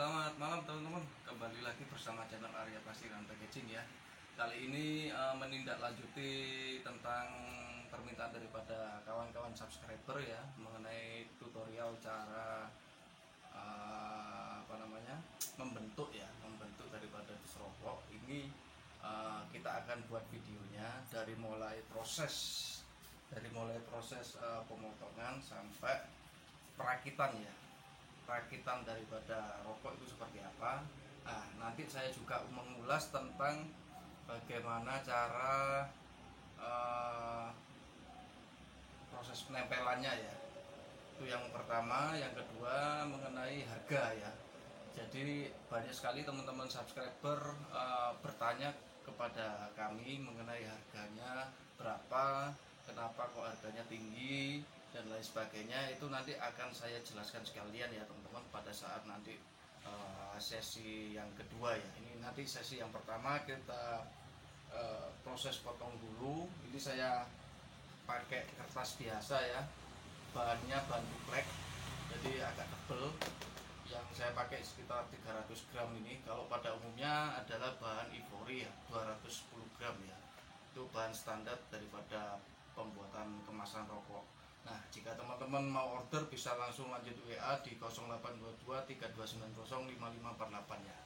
Selamat malam teman-teman, kembali lagi bersama channel Arya Plastik dan Packaging ya. Kali ini menindaklanjuti tentang permintaan daripada kawan-kawan subscriber ya, mengenai tutorial cara membentuk daripada dus rokok. Ini kita akan buat videonya dari mulai proses pemotongan sampai perakitan ya, rakitan daripada rokok itu seperti apa. Nah, nanti saya juga mengulas tentang bagaimana cara proses penempelannya ya. Itu yang pertama. Yang kedua mengenai harga ya. Jadi banyak sekali teman-teman subscriber bertanya kepada kami mengenai harganya berapa, kenapa kok harganya tinggi dan lain sebagainya. Itu nanti akan saya jelaskan sekalian ya teman-teman pada saat nanti sesi yang kedua ya. Ini nanti sesi yang pertama kita proses potong dulu. Ini saya pakai kertas biasa ya, bahannya bahan duplek, jadi agak tebal. Yang saya pakai sekitar 300 gram ini. Kalau pada umumnya adalah bahan ivory ya, 210 gram ya. Itu bahan standar daripada pembuatan kemasan rokok. Nah, jika teman-teman mau order bisa langsung lanjut WA di 0822 3290 5548 ya.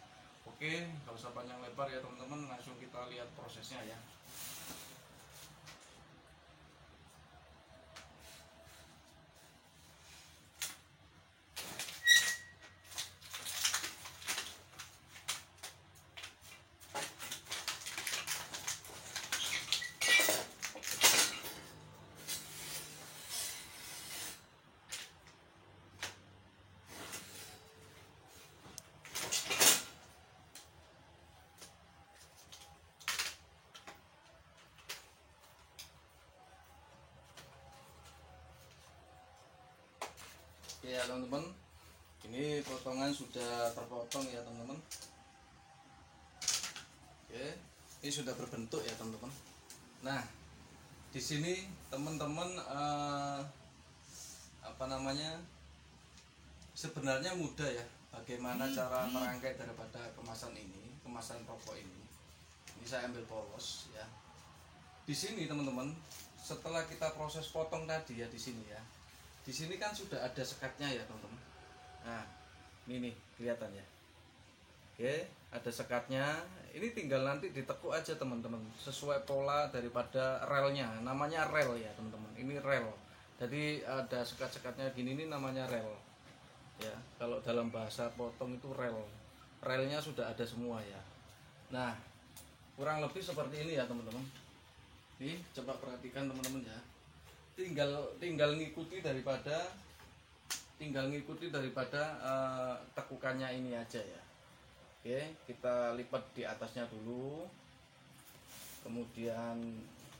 Oke, kalau usah panjang lebar ya teman-teman, langsung kita lihat prosesnya ya. Ya teman-teman, ini potongan sudah terpotong ya teman-teman. Oke, ini sudah berbentuk ya teman-teman. Nah, di sini teman-teman sebenarnya mudah ya, bagaimana cara merangkai daripada kemasan ini, kemasan rokok ini. Ini saya ambil polos ya. Di sini teman-teman, setelah kita proses potong tadi ya, di sini ya. Di sini kan sudah ada sekatnya ya teman-teman. Nah, ini nih kelihatan ya. Oke, ada sekatnya. Ini tinggal nanti ditekuk aja teman-teman, sesuai pola daripada relnya. Namanya rel ya teman-teman. Ini rel. Jadi ada sekat-sekatnya gini, ini namanya rel. Ya, kalau dalam bahasa potong itu rel. Relnya sudah ada semua ya. Nah, kurang lebih seperti ini ya teman-teman. Nih, coba perhatikan teman-teman ya. Tinggal ngikuti daripada tekukannya ini aja ya. Oke, kita lipat di atasnya dulu, kemudian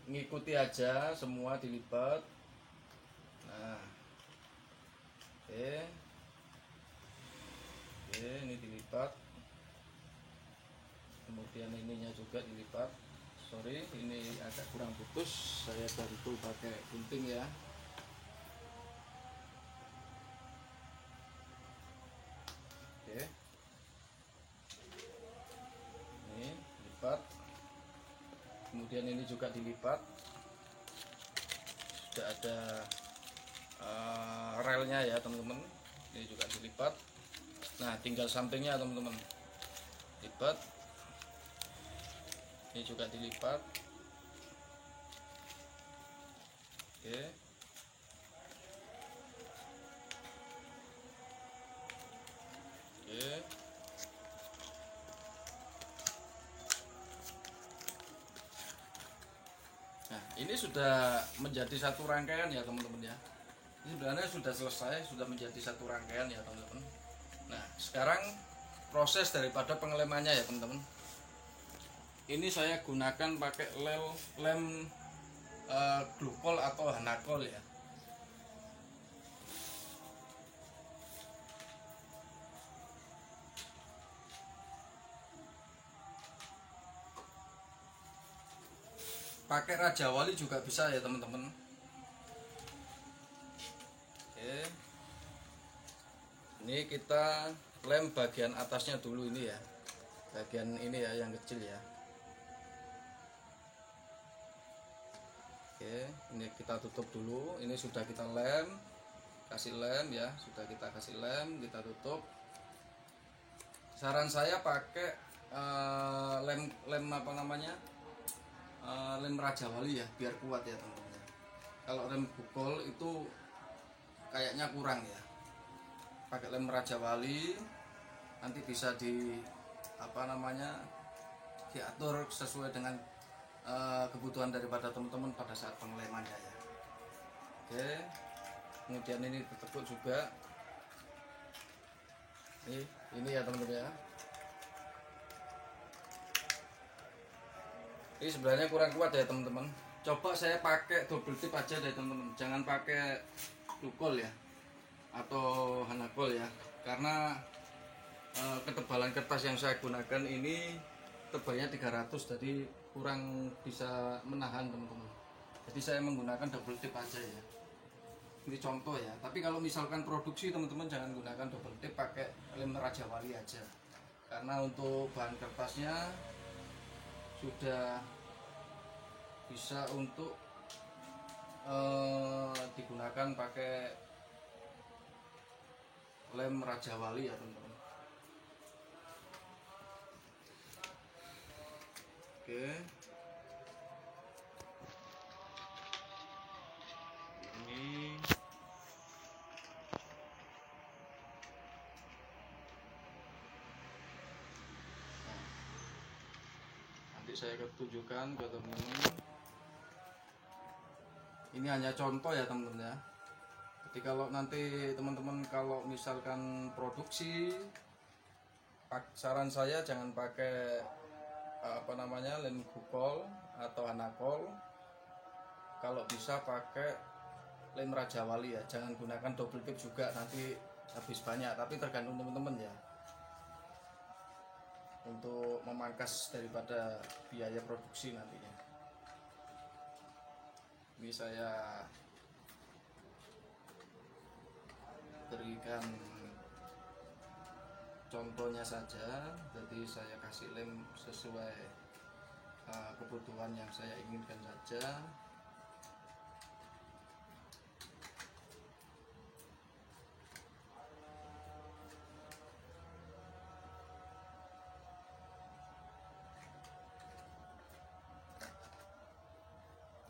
ngikuti aja, semua dilipat. Nah, oke, ini dilipat, kemudian ininya juga dilipat. Sorry, ini agak kurang putus, saya bantu pakai gunting ya. Oke, ini lipat, kemudian ini juga dilipat. Sudah ada relnya ya teman-teman, ini juga dilipat. Nah, tinggal sampingnya teman-teman, lipat. Ini juga dilipat. Oke. Oke. Nah, ini sudah menjadi satu rangkaian ya teman-teman ya. Ini sebenarnya sudah selesai, sudah menjadi satu rangkaian ya teman-teman. Nah, sekarang proses daripada pengelemannya ya teman-teman. Ini saya gunakan pakai lem glukol atau hanakol ya. Pakai Raja Wali juga bisa ya teman-teman. Oke, ini kita lem bagian atasnya dulu ini ya, bagian ini ya yang kecil ya. Oke, ini kita tutup dulu. Ini sudah kita lem, kasih lem ya, sudah kita kasih lem, kita tutup. Saran saya pakai lem apa namanya, lem Raja Wali ya, biar kuat ya teman-teman. Kalau lem Bukol itu kayaknya kurang ya. Pakai lem Raja Wali nanti bisa di apa namanya, diatur sesuai dengan kebutuhan daripada teman-teman pada saat pengelemannya ya. Oke, kemudian ini ditekuk juga. Ini ya teman-teman ya. Ini sebenarnya kurang kuat ya teman-teman. Coba saya pakai double tip aja deh teman-teman. Jangan pakai Bukol ya, atau Hanakol ya. Karena ketebalan kertas yang saya gunakan ini tebalnya 300, jadi kurang bisa menahan teman-teman. Jadi saya menggunakan double tip aja ya. Ini contoh ya, tapi kalau misalkan produksi teman-teman jangan gunakan double tip, pakai lem Raja Wali aja, karena untuk bahan kertasnya sudah bisa untuk digunakan pakai lem Raja Wali ya teman-teman. Oke, ini nanti saya tunjukkan ke teman-teman. Ini hanya contoh ya teman-teman ya. Jadi kalau nanti teman-teman kalau misalkan produksi, saran saya jangan pakai apa namanya, lem Bukol atau Hanakol. Kalau bisa pakai lem Raja Wali ya, jangan gunakan double tip juga, nanti habis banyak. Tapi tergantung teman-teman ya, untuk memangkas daripada biaya produksi nantinya. Ini saya berikan contohnya saja, jadi saya kasih lem sesuai kebutuhan yang saya inginkan saja.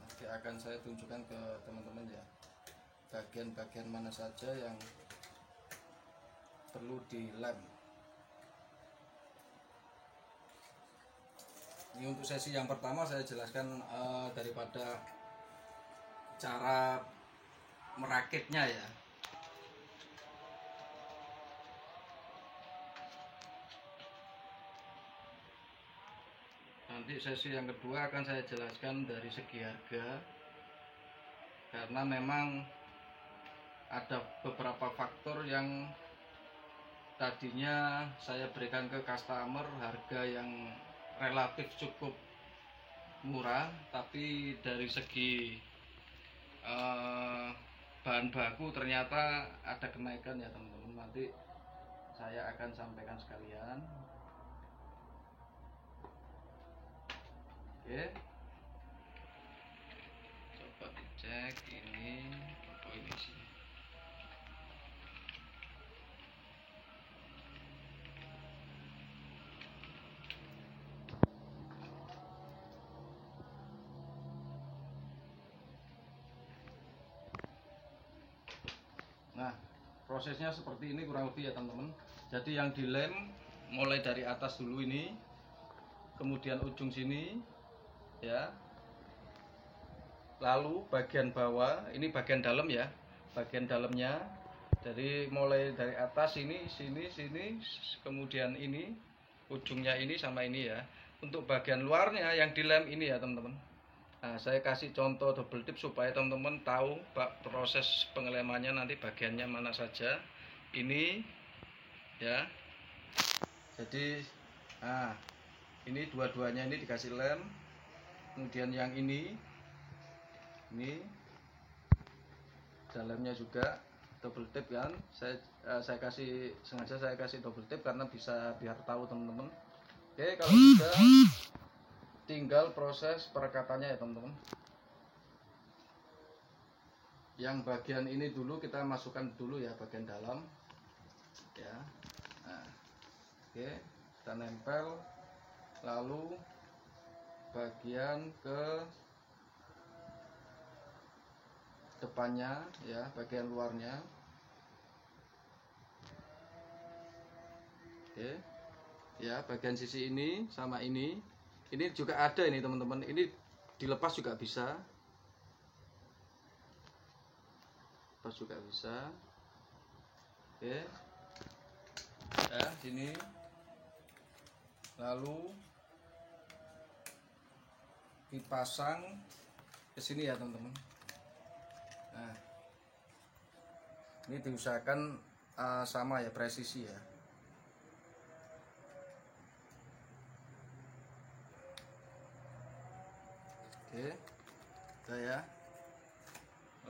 Nanti akan saya tunjukkan ke teman-teman ya, bagian-bagian mana saja yang perlu dilem. Ini untuk sesi yang pertama saya jelaskan daripada cara merakitnya ya. Nanti sesi yang kedua akan saya jelaskan dari segi harga, karena memang ada beberapa faktor yang tadinya saya berikan ke customer harga yang relatif cukup murah, tapi dari segi bahan baku ternyata ada kenaikan ya teman-teman. Nanti saya akan sampaikan sekalian. Oke, coba dicek ini sih. Nah, prosesnya seperti ini kurang lebih ya teman-teman. Jadi yang dilem mulai dari atas dulu ini, kemudian ujung sini ya, lalu bagian bawah ini bagian dalam ya, bagian dalamnya. Jadi mulai dari atas ini, sini, kemudian ini ujungnya ini sama ini ya. Untuk bagian luarnya yang dilem ini ya teman-teman. Nah, saya kasih contoh double tip supaya teman-teman tahu proses pengelemannya nanti bagiannya mana saja. Ini ya. Jadi ini dua-duanya ini dikasih lem. Kemudian yang ini dalamnya juga double tap kan. Saya kasih sengaja saya kasih double tap karena bisa biar tahu teman-teman. Oke, kalau sudah tinggal proses perekatannya ya teman-teman. Yang bagian ini dulu kita masukkan dulu ya, bagian dalam ya. Nah, oke, kita nempel, lalu bagian ke depannya ya, bagian luarnya. Oke ya, bagian sisi ini sama ini juga ada ini teman-teman, ini dilepas juga bisa, lepas juga bisa. Oke ya, sini lalu dipasang ke sini ya teman-teman. Nah, ini diusahakan sama ya, presisi ya. Oke, udah ya.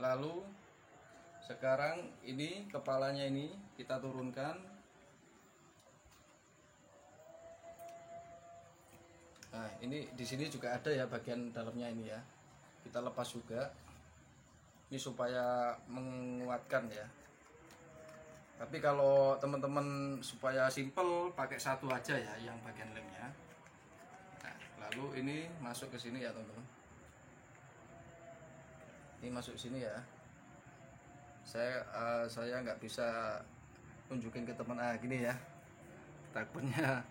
Lalu sekarang ini kepalanya ini kita turunkan. Nah, ini di sini juga ada ya bagian dalamnya ini ya. Kita lepas juga. Ini supaya menguatkan ya. Tapi kalau teman-teman supaya simple pakai satu aja ya, yang bagian lemnya. Nah, lalu ini masuk ke sini ya teman-teman. Ini masuk sini ya. Saya nggak bisa tunjukin ke teman gini ya, takutnya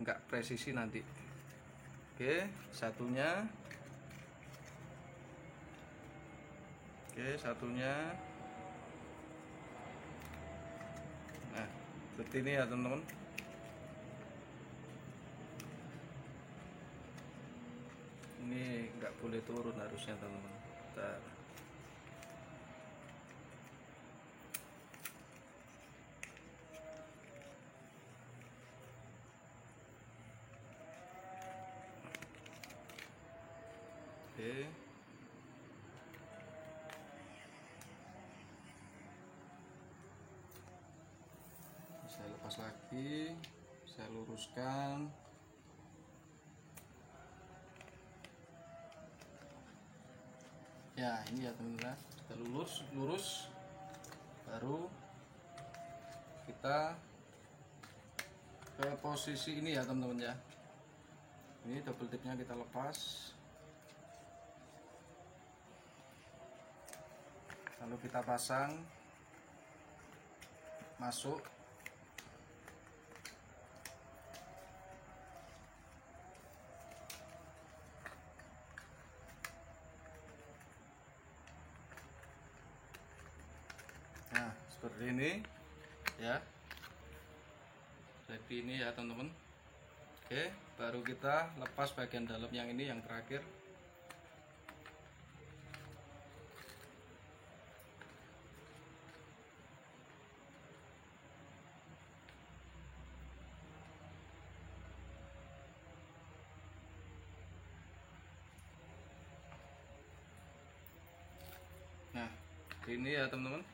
nggak presisi nanti. Oke, satunya. Oke, satunya. Nah, seperti ini ya teman-teman. Ini nggak boleh turun harusnya teman-teman. Bentar. Oke. Saya lepas lagi, saya luruskan. Ya, ini ya teman-teman, kita lurus, baru kita ke posisi ini ya teman-teman ya. Ini double tipnya kita lepas, lalu kita pasang, masuk. Nah, seperti ini ya, seperti ini ya teman-teman. Oke, baru kita lepas bagian dalam yang ini, yang terakhir. Nah, ini ya teman-teman,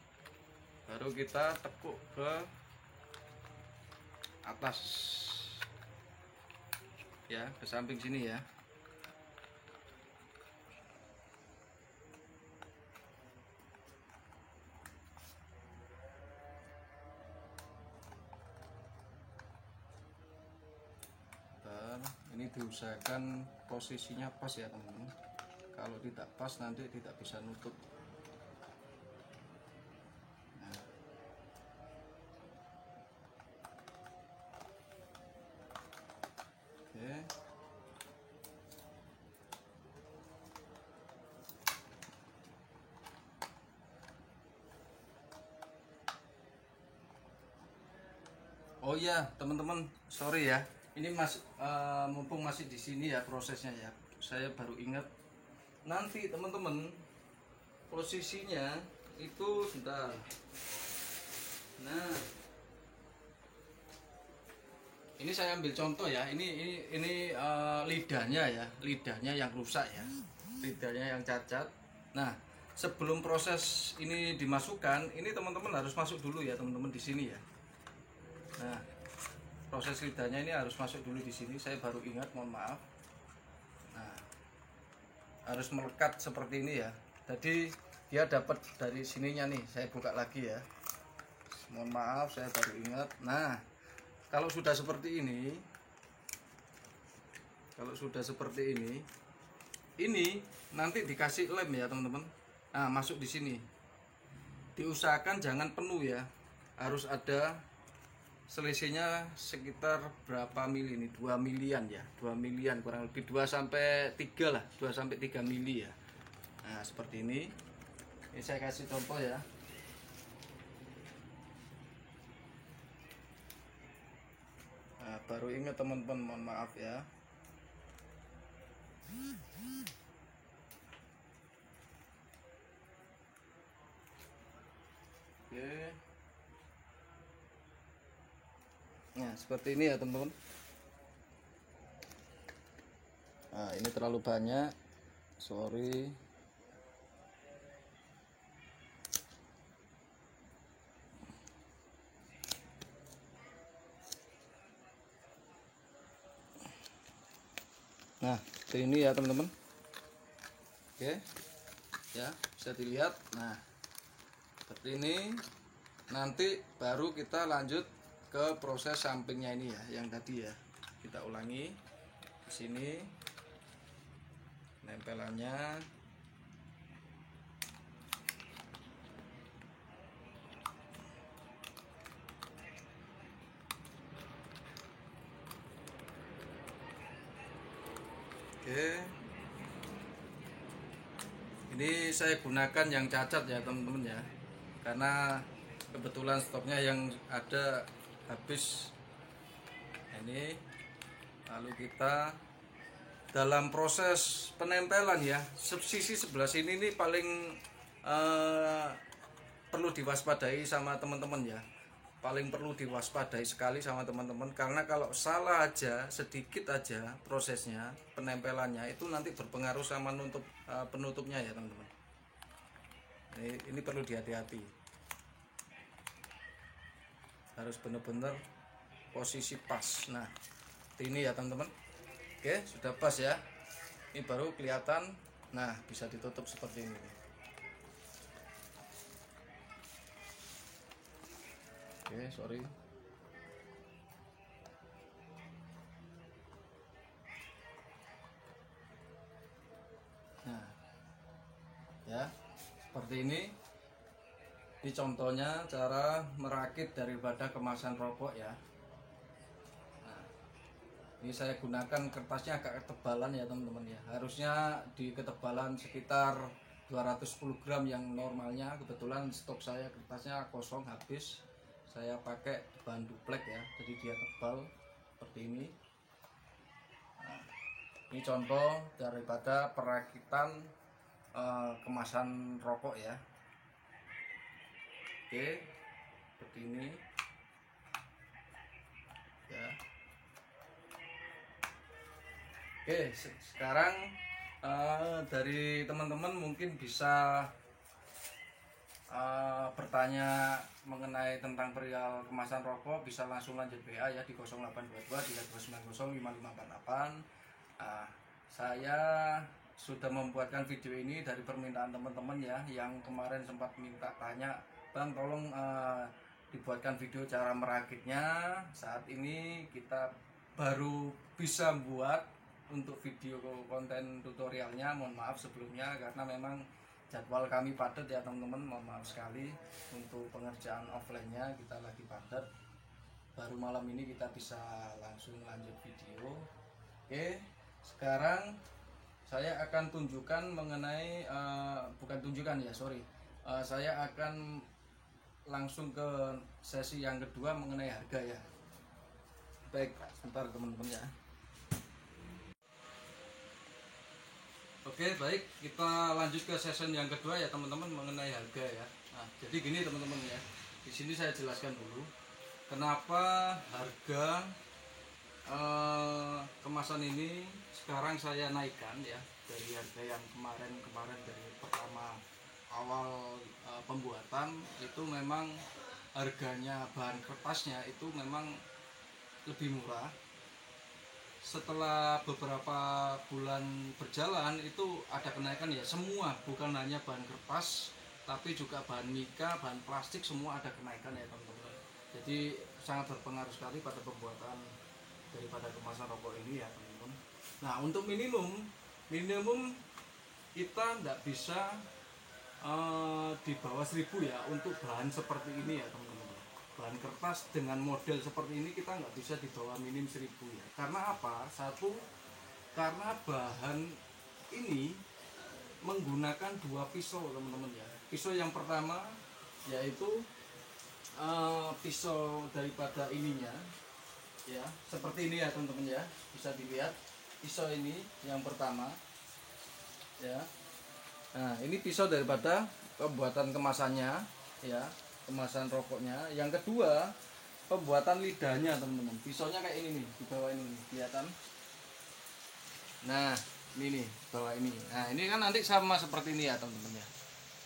baru kita tekuk ke atas ya, ke samping sini ya. Ini diusahakan posisinya pas ya teman-teman. Kalau tidak pas nanti tidak bisa nutup. Nah. Oke. Oh ya teman-teman, sorry ya. Ini mumpung masih di sini ya prosesnya ya. Saya baru ingat, nanti teman-teman posisinya itu sebentar. Nah, ini saya ambil contoh ya. Ini lidahnya ya, lidahnya yang rusak ya, lidahnya yang cacat. Nah, sebelum proses ini dimasukkan, ini teman-teman harus masuk dulu ya teman-teman di sini ya. Nah, proses lidahnya ini harus masuk dulu di sini. Saya baru ingat, mohon maaf. Nah, harus melekat seperti ini ya. Jadi dia dapat dari sininya nih. Saya buka lagi ya. Mohon maaf, saya baru ingat. Nah, kalau sudah seperti ini, ini nanti dikasih lem ya teman-teman. Nah, masuk di sini. Diusahakan jangan penuh ya. Harus ada selisihnya sekitar berapa mili ini? 2 milian ya. 2 milian kurang lebih 2 sampai 3 lah. 2 sampai 3 mili ya. Nah, seperti ini. Ini saya kasih contoh ya. Nah, baru ingat teman-teman, mohon maaf ya. Oke. Nah, seperti ini ya teman-teman. Nah, ini terlalu banyak. Sorry. Nah, seperti ini ya teman-teman. Oke. Ya, bisa dilihat. Nah, seperti ini. Nanti baru kita lanjut ke proses sampingnya ini ya, yang tadi ya. Kita ulangi di sini nempelannya. Oke. Ini saya gunakan yang cacat ya teman-teman ya. Karena kebetulan stoknya yang ada habis. Ini lalu kita dalam proses penempelan ya, sisi sebelah sini ini paling perlu diwaspadai sama teman-teman ya. Paling perlu diwaspadai sekali sama teman-teman, karena kalau salah aja sedikit aja prosesnya penempelannya itu nanti berpengaruh sama penutupnya ya teman-teman. Ini perlu dihati-hati, harus benar-benar posisi pas. Nah, ini ya teman-teman. Oke, sudah pas ya. Ini baru kelihatan. Nah, bisa ditutup seperti ini. Oke, sorry. Nah, ya, seperti ini. Ini contohnya cara merakit daripada kemasan rokok ya. Ini saya gunakan kertasnya agak ketebalan ya teman-teman ya. Harusnya di ketebalan sekitar 210 gram yang normalnya. Kebetulan stok saya kertasnya kosong habis. Saya pakai bahan duplek ya, jadi dia tebal seperti ini. Nah, ini contoh daripada perakitan kemasan rokok ya. Oke, seperti ini ya. Oke, sekarang dari teman-teman mungkin bisa bertanya mengenai tentang perihal kemasan rokok, bisa langsung lanjut WA ya di 0822 3290 5548. Saya sudah membuatkan video ini dari permintaan teman-teman ya, yang kemarin sempat minta tanya, Bang tolong dibuatkan video cara merakitnya. Saat ini kita baru bisa buat untuk video konten tutorialnya. Mohon maaf sebelumnya karena memang jadwal kami padat ya teman-teman, mohon maaf sekali. Untuk pengerjaan offline-nya kita lagi padat. Baru malam ini kita bisa langsung lanjut video. Oke, sekarang saya akan tunjukkan mengenai bukan tunjukkan ya, sorry. Saya akan langsung ke sesi yang kedua mengenai harga ya. Baik, sebentar teman-teman ya. Oke, baik, kita lanjut ke sesi yang kedua ya teman-teman mengenai harga ya. Nah, jadi gini teman-teman ya. Di sini saya jelaskan dulu kenapa harga kemasan ini sekarang saya naikkan ya, dari harga yang kemarin dari pertama pembuatan itu memang harganya bahan kertasnya itu memang lebih murah. Setelah beberapa bulan berjalan itu ada kenaikan ya, semua, bukan hanya bahan kertas tapi juga bahan mika, bahan plastik, semua ada kenaikan ya teman-teman. Jadi sangat berpengaruh sekali pada pembuatan daripada kemasan rokok ini ya teman-teman. Nah, untuk minimum kita tidak bisa di bawah 1000 ya untuk bahan seperti ini ya teman-teman. Bahan kertas dengan model seperti ini kita nggak bisa di bawah minim 1000 ya. Karena apa? Satu, karena bahan ini menggunakan 2 pisau teman-teman ya. Pisau yang pertama yaitu pisau daripada ininya ya, seperti ini ya teman-teman ya, bisa dilihat pisau ini yang pertama ya. Nah, ini pisau daripada pembuatan kemasannya ya, kemasan rokoknya. Yang kedua, pembuatan lidahnya teman-teman. Pisaunya kayak ini nih, di bawah ini kelihatan. Nah, ini nih, bawah ini. Nah, ini kan nanti sama seperti ini ya teman-teman ya.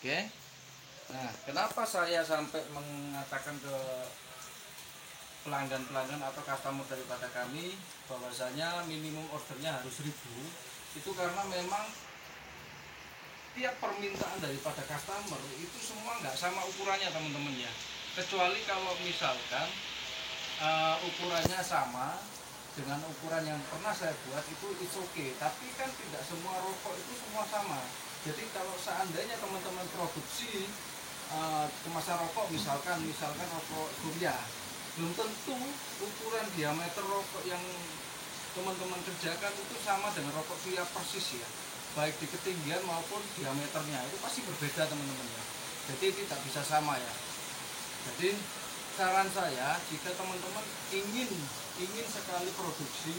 Oke. Nah, kenapa saya sampai mengatakan ke pelanggan-pelanggan atau customer daripada kami bahwasanya minimum ordernya harus 1000, itu karena memang tiap permintaan daripada customer itu semua nggak sama ukurannya teman-teman ya. Kecuali kalau misalkan ukurannya sama dengan ukuran yang pernah saya buat itu it's okay. Tapi kan tidak semua rokok itu semua sama. Jadi kalau seandainya teman-teman produksi kemasan rokok, misalkan rokok Surya, belum tentu ukuran diameter rokok yang teman-teman kerjakan itu sama dengan rokok Surya persis ya, baik di ketinggian maupun diameternya itu pasti berbeda teman-teman ya. Jadi tidak bisa sama ya. Jadi saran saya, jika teman-teman ingin sekali produksi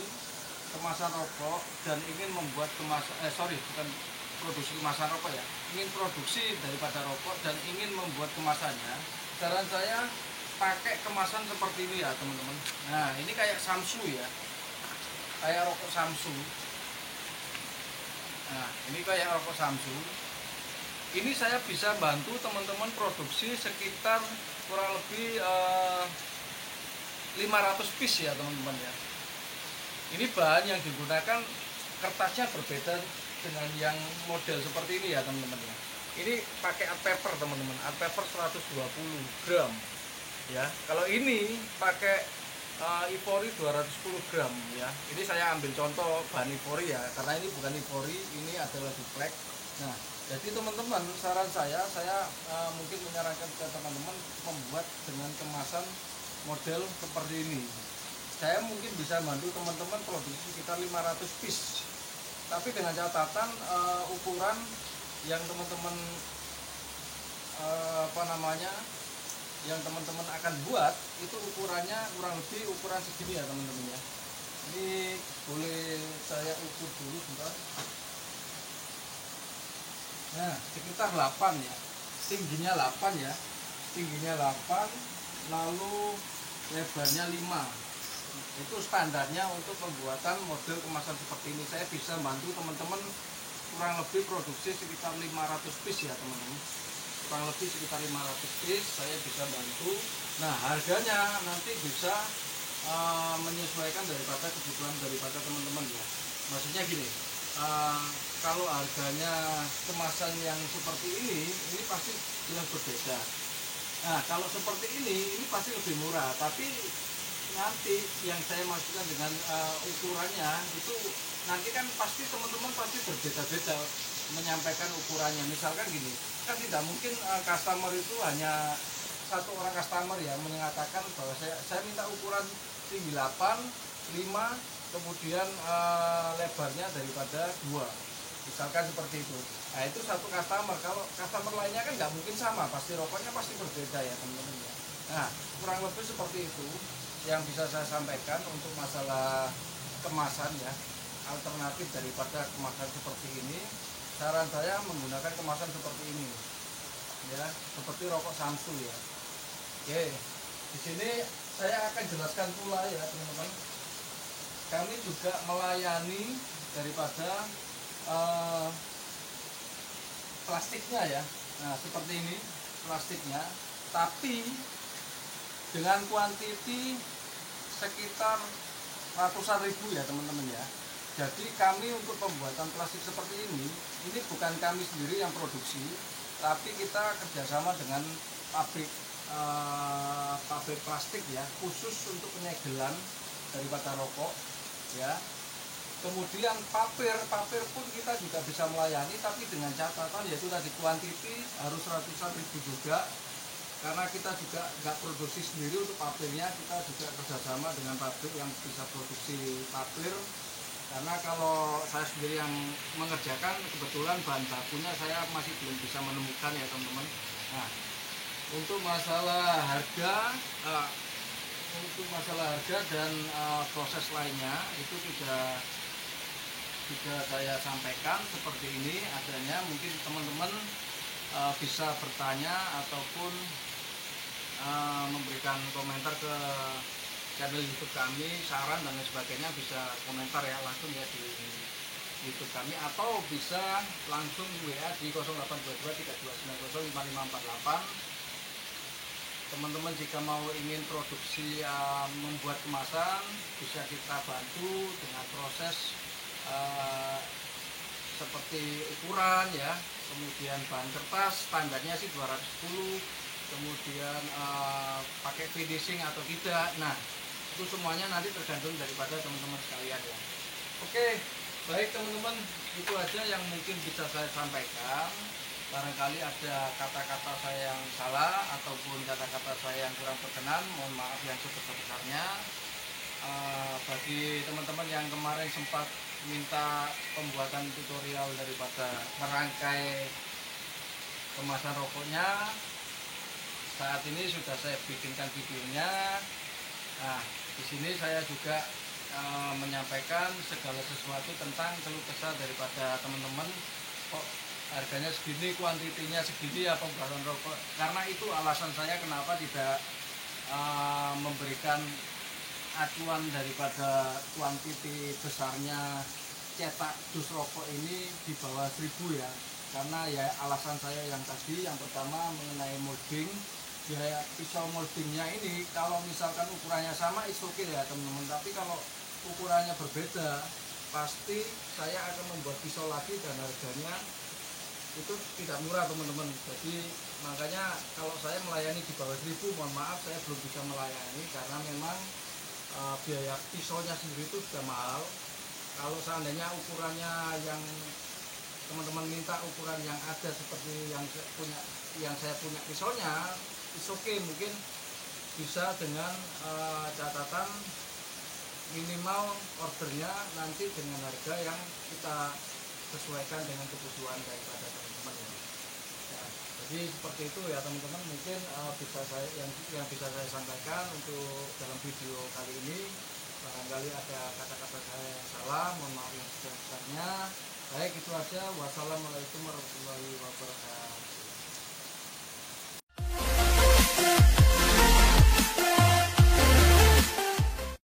kemasan rokok dan ingin membuat produksi kemasan rokok ya, ingin produksi daripada rokok dan ingin membuat kemasannya, saran saya pakai kemasan seperti ini ya teman-teman. Nah, ini kayak Samsu ya, kayak rokok Samsu. Nah, ini kayak rokok Samsu. Ini saya bisa bantu teman-teman produksi sekitar kurang lebih 500 piece ya teman-teman ya. Ini bahan yang digunakan kertasnya berbeda dengan yang model seperti ini ya teman-teman ya. Ini pakai art paper teman-teman, art paper 120 gram ya. Kalau ini pakai Ivory 210 gram ya. Ini saya ambil contoh bahan Ivory ya, karena ini bukan Ivory, ini adalah duplek. Nah, jadi teman-teman, saran saya mungkin menyarankan ke teman-teman membuat dengan kemasan model seperti ini. Saya mungkin bisa bantu teman-teman produksi sekitar 500 piece. Tapi dengan catatan ukuran yang teman-teman yang teman-teman akan buat itu ukurannya kurang lebih ukuran segini ya teman-teman ya. Ini boleh saya ukur dulu sebentar. Nah, sekitar 8 ya, tingginya 8 ya, tingginya 8, lalu lebarnya 5. Itu standarnya untuk pembuatan model kemasan seperti ini. Saya bisa bantu teman-teman kurang lebih produksi sekitar 500 piece ya teman-teman, kurang lebih sekitar 500 piece saya bisa bantu. Nah, harganya nanti bisa menyesuaikan daripada kebutuhan daripada teman-teman ya. Maksudnya gini, kalau harganya kemasan yang seperti ini pasti jelas berbeda. Nah, kalau seperti ini pasti lebih murah, tapi nanti yang saya maksudkan dengan ukurannya itu nanti kan pasti teman-teman pasti berbeda-beda menyampaikan ukurannya. Misalkan gini, kan tidak mungkin customer itu hanya satu orang customer ya mengatakan bahwa saya minta ukuran tinggi 8, 5, kemudian lebarnya daripada 2, misalkan seperti itu. Nah, itu satu customer. Kalau customer lainnya kan nggak mungkin sama, pasti rokoknya pasti berbeda ya teman-teman ya. Nah, kurang lebih seperti itu yang bisa saya sampaikan untuk masalah kemasan ya, alternatif daripada kemasan seperti ini. Saran saya menggunakan kemasan seperti ini ya, seperti rokok Samsu ya. Oke, di sini saya akan jelaskan pula ya teman-teman, kami juga melayani daripada plastiknya ya. Nah, seperti ini plastiknya, tapi dengan kuantiti sekitar ratusan ribu ya teman-teman ya. Jadi kami untuk pembuatan plastik seperti ini bukan kami sendiri yang produksi, tapi kita kerjasama dengan pabrik plastik ya, khusus untuk penyegelan daripada rokok ya. Kemudian papir pun kita juga bisa melayani, tapi dengan catatan yaitu tadi kuantiti harus ratusan ribu juga, karena kita juga nggak produksi sendiri untuk papirnya, kita juga kerjasama dengan pabrik yang bisa produksi papir. Karena kalau saya sendiri yang mengerjakan, kebetulan bahan bakunya saya masih belum bisa menemukan ya teman-teman. Nah, untuk masalah harga dan proses lainnya itu sudah saya sampaikan seperti ini adanya. Mungkin teman-teman bisa bertanya ataupun memberikan komentar ke channel YouTube kami, saran dan lain sebagainya, bisa komentar ya langsung ya di YouTube kami, atau bisa langsung WA di 0822 329055548. Teman-teman jika mau ingin produksi membuat kemasan, bisa kita bantu dengan proses seperti ukuran ya, kemudian bahan kertas standarnya sih 210, kemudian pakai finishing atau tidak. Nah, itu semuanya nanti tergantung daripada teman-teman sekalian ya. Oke, baik teman-teman, itu aja yang mungkin bisa saya sampaikan. Barangkali ada kata-kata saya yang salah ataupun kata-kata saya yang kurang berkenan, mohon maaf yang sebesar-besarnya. Bagi teman-teman yang kemarin sempat minta pembuatan tutorial daripada merangkai kemasan rokoknya, saat ini sudah saya bikinkan videonya. Nah, di sini saya juga menyampaikan segala sesuatu tentang keluh kesah daripada teman-teman, kok harganya segini, kuantitinya segini ya pembuatan rokok. Karena itu alasan saya kenapa tidak memberikan acuan daripada kuantiti besarnya cetak dus rokok ini di bawah 1000 ya. Karena ya alasan saya yang tadi, yang pertama mengenai molding. Ya, pisau moldingnya ini kalau misalkan ukurannya sama it's okay ya teman-teman, tapi kalau ukurannya berbeda pasti saya akan membuat pisau lagi dan harganya itu tidak murah teman-teman. Jadi makanya kalau saya melayani di bawah 1000, mohon maaf saya belum bisa melayani, karena memang biaya pisaunya sendiri itu sudah mahal. Kalau seandainya ukurannya yang teman-teman minta ukuran yang ada seperti yang saya punya pisaunya, it's okay, mungkin bisa dengan catatan minimal ordernya nanti dengan harga yang kita sesuaikan dengan kebutuhan daripada teman-teman ya. Ya, jadi seperti itu ya teman-teman, mungkin bisa saya yang bisa saya sampaikan untuk dalam video kali ini. Barangkali ada kata-kata saya yang salah, mohon maaf yang sebesar-besarnya. Baik, itu aja. Wassalamualaikum warahmatullahi wabarakatuh.